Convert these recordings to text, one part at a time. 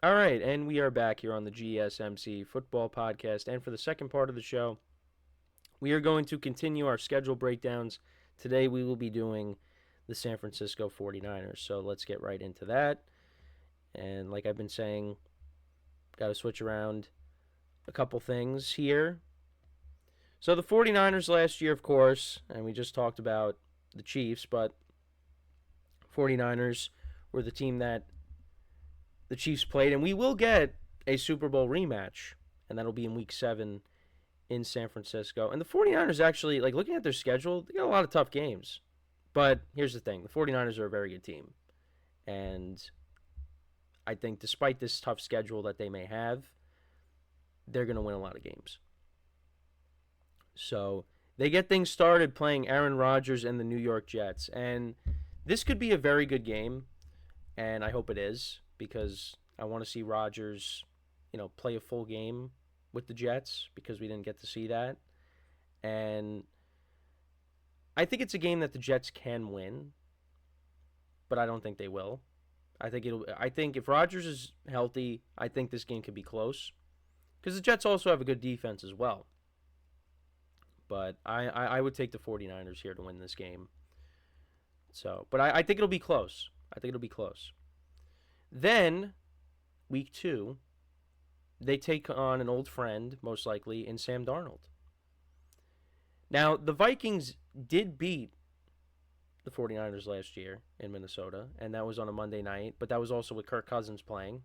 All right, and we are back here on the GSMC Football Podcast. And for the second part of the show, we are going to continue our schedule breakdowns. Today we will be doing the San Francisco 49ers. So let's get right into that. And like I've been saying, got to switch around a couple things here. So the 49ers last year, of course, and we just talked about the Chiefs, but 49ers were the team that the Chiefs played, and we will get a Super Bowl rematch, and that'll be in Week 7 in San Francisco. And the 49ers actually, like looking at their schedule, they got a lot of tough games. But here's the thing, the 49ers are a very good team. And I think despite this tough schedule that they may have, they're going to win a lot of games. So they get things started playing Aaron Rodgers and the New York Jets. And this could be a very good game, and I hope it is, because I want to see Rodgers, play a full game with the Jets, because we didn't get to see that. And I think it's a game that the Jets can win, but I don't think they will. I think if Rodgers is healthy, I think this game could be close, because the Jets also have a good defense as well. But I would take the 49ers here to win this game. So, but I think it'll be close. I think it'll be close. Then, week 2, they take on an old friend, most likely, in Sam Darnold. Now, the Vikings did beat the 49ers last year in Minnesota, and that was on a Monday night, but that was also with Kirk Cousins playing.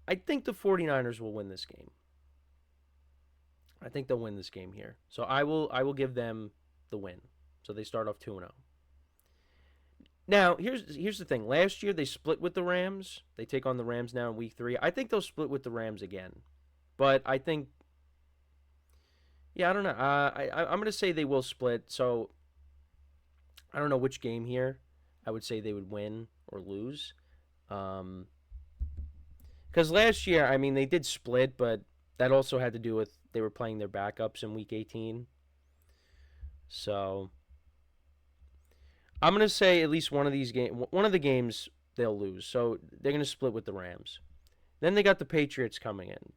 I think the 49ers will win this game. I think they'll win this game here. So I will give them the win. So they start off 2-0. Now, here's the thing. Last year they split with the Rams. They take on the Rams now in week 3. I think they'll split with the Rams again. But I think, I don't know. I'm going to say they will split. So I don't know which game here I would say they would win or lose. Because last year, I mean, they did split, but that also had to do with they were playing their backups in week 18. So I'm going to say at least one of the games they'll lose. So they're going to split with the Rams. Then they got the Patriots coming in.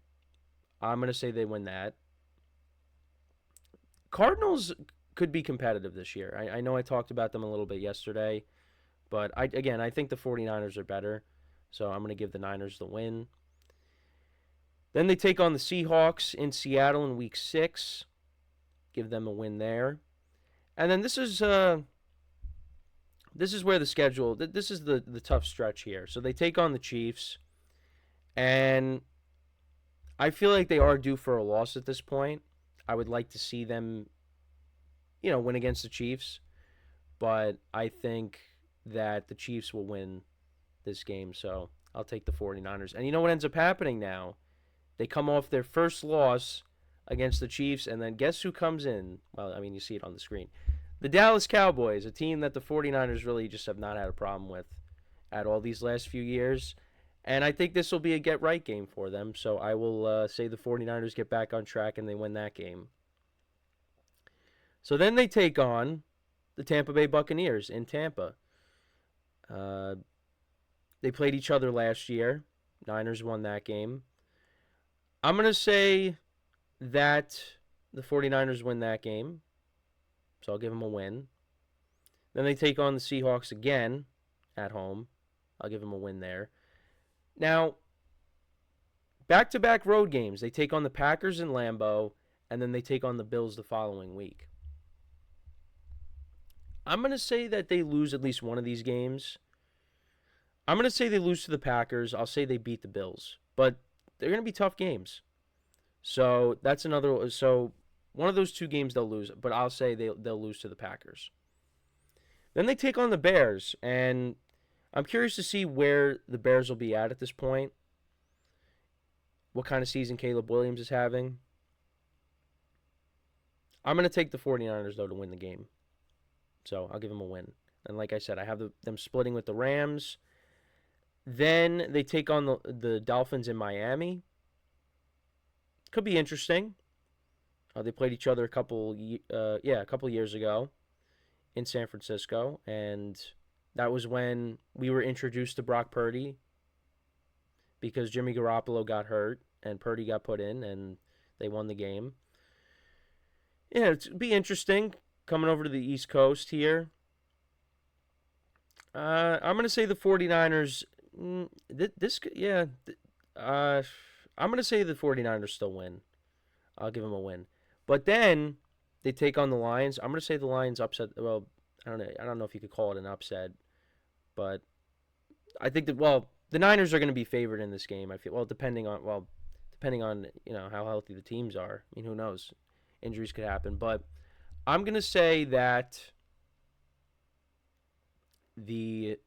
I'm going to say they win that. Cardinals could be competitive this year. I know I talked about them a little bit yesterday, but I think the 49ers are better. So I'm going to give the Niners the win. Then they take on the Seahawks in Seattle in week 6. Give them a win there. And then this is where the schedule, this is the tough stretch here. So they take on the Chiefs, and I feel like they are due for a loss at this point. I would like to see them, win against the Chiefs, but I think that the Chiefs will win this game, so I'll take the 49ers. And you know what ends up happening now? They come off their first loss against the Chiefs, and then guess who comes in? Well, I mean, you see it on the screen. The Dallas Cowboys, a team that the 49ers really just have not had a problem with at all these last few years. And I think this will be a get-right game for them. So I will say the 49ers get back on track and they win that game. So then they take on the Tampa Bay Buccaneers in Tampa. They played each other last year. Niners won that game. I'm going to say that the 49ers win that game. So I'll give them a win. Then they take on the Seahawks again at home. I'll give them a win there. Now, back-to-back road games. They take on the Packers in Lambeau, and then they take on the Bills the following week. I'm going to say that they lose at least one of these games. I'm going to say they lose to the Packers. I'll say they beat the Bills. But they're going to be tough games. So that's another. So one of those two games they'll lose, but I'll say they'll lose to the Packers. Then they take on the Bears, and I'm curious to see where the Bears will be at this point. What kind of season Caleb Williams is having. I'm going to take the 49ers, though, to win the game. So I'll give them a win. And like I said, I have them splitting with the Rams. Then they take on the Dolphins in Miami. Could be interesting. They played each other a couple years ago in San Francisco, and that was when we were introduced to Brock Purdy. because Jimmy Garoppolo got hurt and Purdy got put in, and they won the game. Yeah, it'd be interesting coming over to the East Coast here. I'm going to say the 49ers. I'm going to say the 49ers still win. I'll give them a win. But then they take on the Lions. I'm going to say the Lions upset. Well, I don't know. I don't know if you could call it an upset, but I think that the Niners are going to be favored in this game. I feel depending on how healthy the teams are. I mean, who knows? Injuries could happen, but I'm going to say that the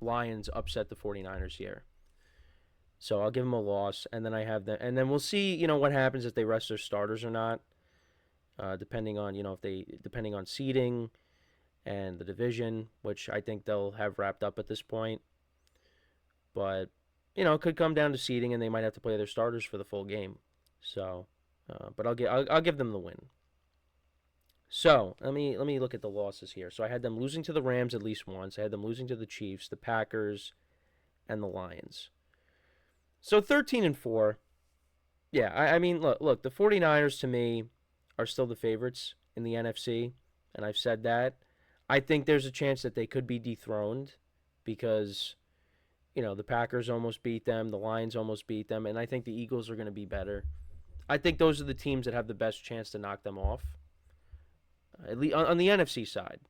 Lions upset the 49ers here. So I'll give them a loss, and then and then we'll see, what happens if they rest their starters or not, depending on, depending on seeding and the division, which I think they'll have wrapped up at this point. But, it could come down to seeding, and they might have to play their starters for the full game. So, but I'll give them the win. So let me look at the losses here. So I had them losing to the Rams at least once. I had them losing to the Chiefs, the Packers, and the Lions. So 13-4. Yeah, I mean, look, the 49ers to me are still the favorites in the NFC, and I've said that. I think there's a chance that they could be dethroned because, the Packers almost beat them, the Lions almost beat them, and I think the Eagles are going to be better. I think those are the teams that have the best chance to knock them off, at least on the NFC side.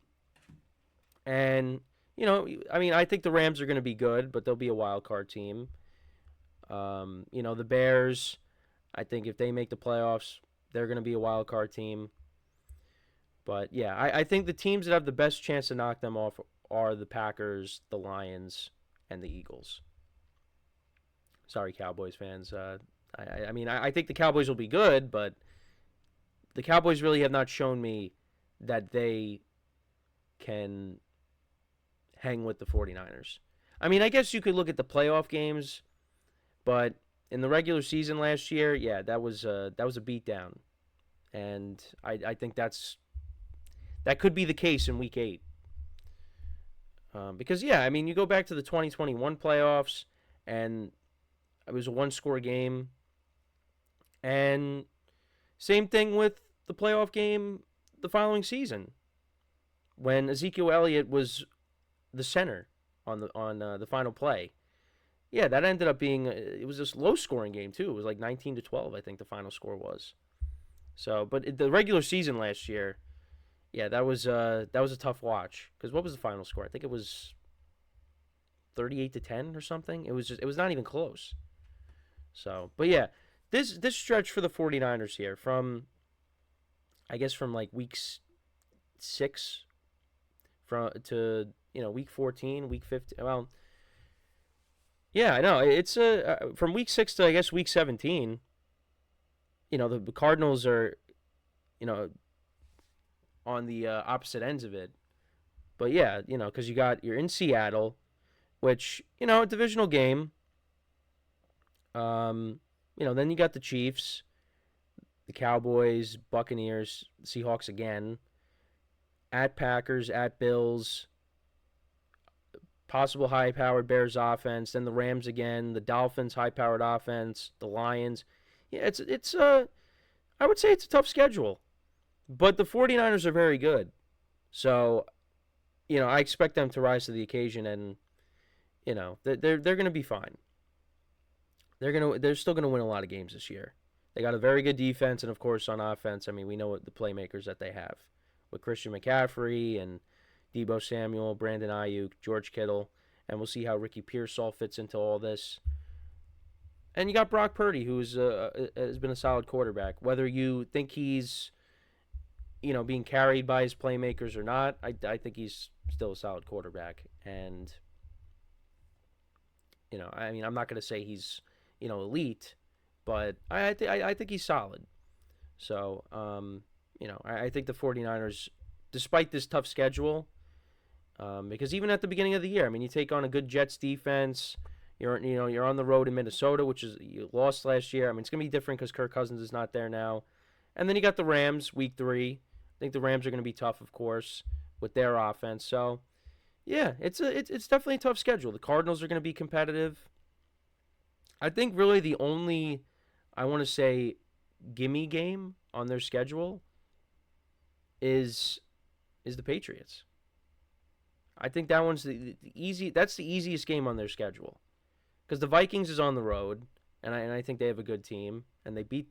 And, I think the Rams are going to be good, but they'll be a wild card team. The Bears, I think if they make the playoffs, they're going to be a wild card team. But, yeah, I think the teams that have the best chance to knock them off are the Packers, the Lions, and the Eagles. Sorry, Cowboys fans. I think the Cowboys will be good, but the Cowboys really have not shown me that they can hang with the 49ers. I mean, I guess you could look at the playoff games, but in the regular season last year, yeah, that was a beatdown. And I think that could be the case in Week 8. Because, yeah, I mean, you go back to the 2021 playoffs, and it was a one-score game. And same thing with the playoff game the following season, when Ezekiel Elliott was the center on the final play. Yeah, that ended up being it was this low-scoring game too. It was like 19-12, I think the final score was. So, but the regular season last year, yeah, that was a tough watch. Because what was the final score? I think it was 38-10 or something. It was not even close. So, but yeah, this stretch for the 49ers here from like week 6 to week 14, week 15. Well, yeah, I know it's from week 6 to I guess week 17. The Cardinals are, on the opposite ends of it. But yeah, because you're in Seattle, which a divisional game. Then you got the Chiefs, the Cowboys, Buccaneers, Seahawks again, at Packers, at Bills, possible high-powered Bears offense, then the Rams again, the Dolphins high-powered offense, the Lions. Yeah, it's I would say it's a tough schedule, but the 49ers are very good. So, I expect them to rise to the occasion, and they're going to be fine. They're still going to win a lot of games this year. They got a very good defense, and of course on offense, I mean, we know what the playmakers that they have with Christian McCaffrey and Deebo Samuel, Brandon Ayuk, George Kittle, and we'll see how Ricky Pearsall fits into all this. And you got Brock Purdy, who has been a solid quarterback. Whether you think he's, being carried by his playmakers or not, I think he's still a solid quarterback. And, I'm not going to say he's, elite, but I think he's solid. So, I think the 49ers, despite this tough schedule, because even at the beginning of the year, I mean, you take on a good Jets defense. You're on the road in Minnesota, which is you lost last year. I mean, it's gonna be different because Kirk Cousins is not there now. And then you got the Rams, week 3. I think the Rams are gonna be tough, of course, with their offense. So, yeah, it's definitely a tough schedule. The Cardinals are gonna be competitive. I think really the only, I want to say, gimme game on their schedule is the Patriots. I think that one's the easy. That's the easiest game on their schedule because the Vikings is on the road, and I think they have a good team, and they beat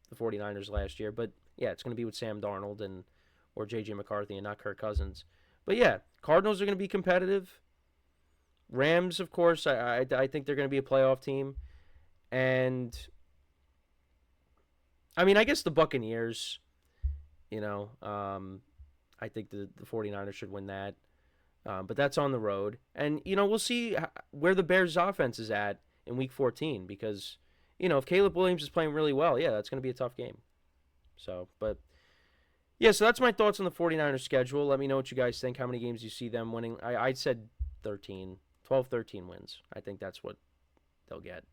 the 49ers last year. But yeah, it's going to be with Sam Darnold and or J.J. McCarthy and not Kirk Cousins. But yeah, Cardinals are going to be competitive. Rams, of course, I think they're going to be a playoff team, and I mean I guess the Buccaneers. You know, I think the 49ers should win that. But that's on the road. And, we'll see where the Bears' offense is at in Week 14 because, if Caleb Williams is playing really well, yeah, that's going to be a tough game. Yeah, so that's my thoughts on the 49ers schedule. Let me know what you guys think, how many games you see them winning. I said 12, 13 wins. I think that's what they'll get.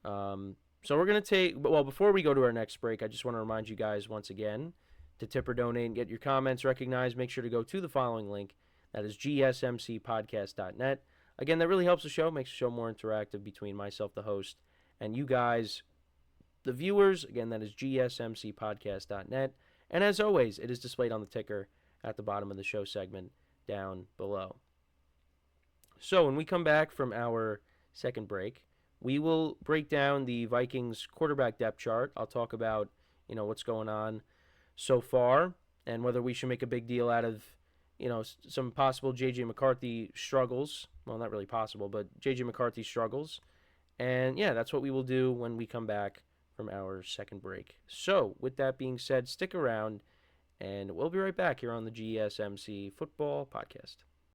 So we're going to before we go to our next break, I just want to remind you guys once again to tip or donate and get your comments recognized. Make sure to go to the following link. That is GSMCPodcast.net. Again, that really helps the show, makes the show more interactive between myself, the host, and you guys, the viewers. Again, that is GSMCPodcast.net. And as always, it is displayed on the ticker at the bottom of the show segment down below. So when we come back from our second break, we will break down the Vikings quarterback depth chart. I'll talk about, what's going on so far and whether we should make a big deal out of some possible J.J. McCarthy struggles. Well, not really possible, but J.J. McCarthy struggles. And, yeah, that's what we will do when we come back from our second break. So, with that being said, stick around, and we'll be right back here on the GSMC Football Podcast.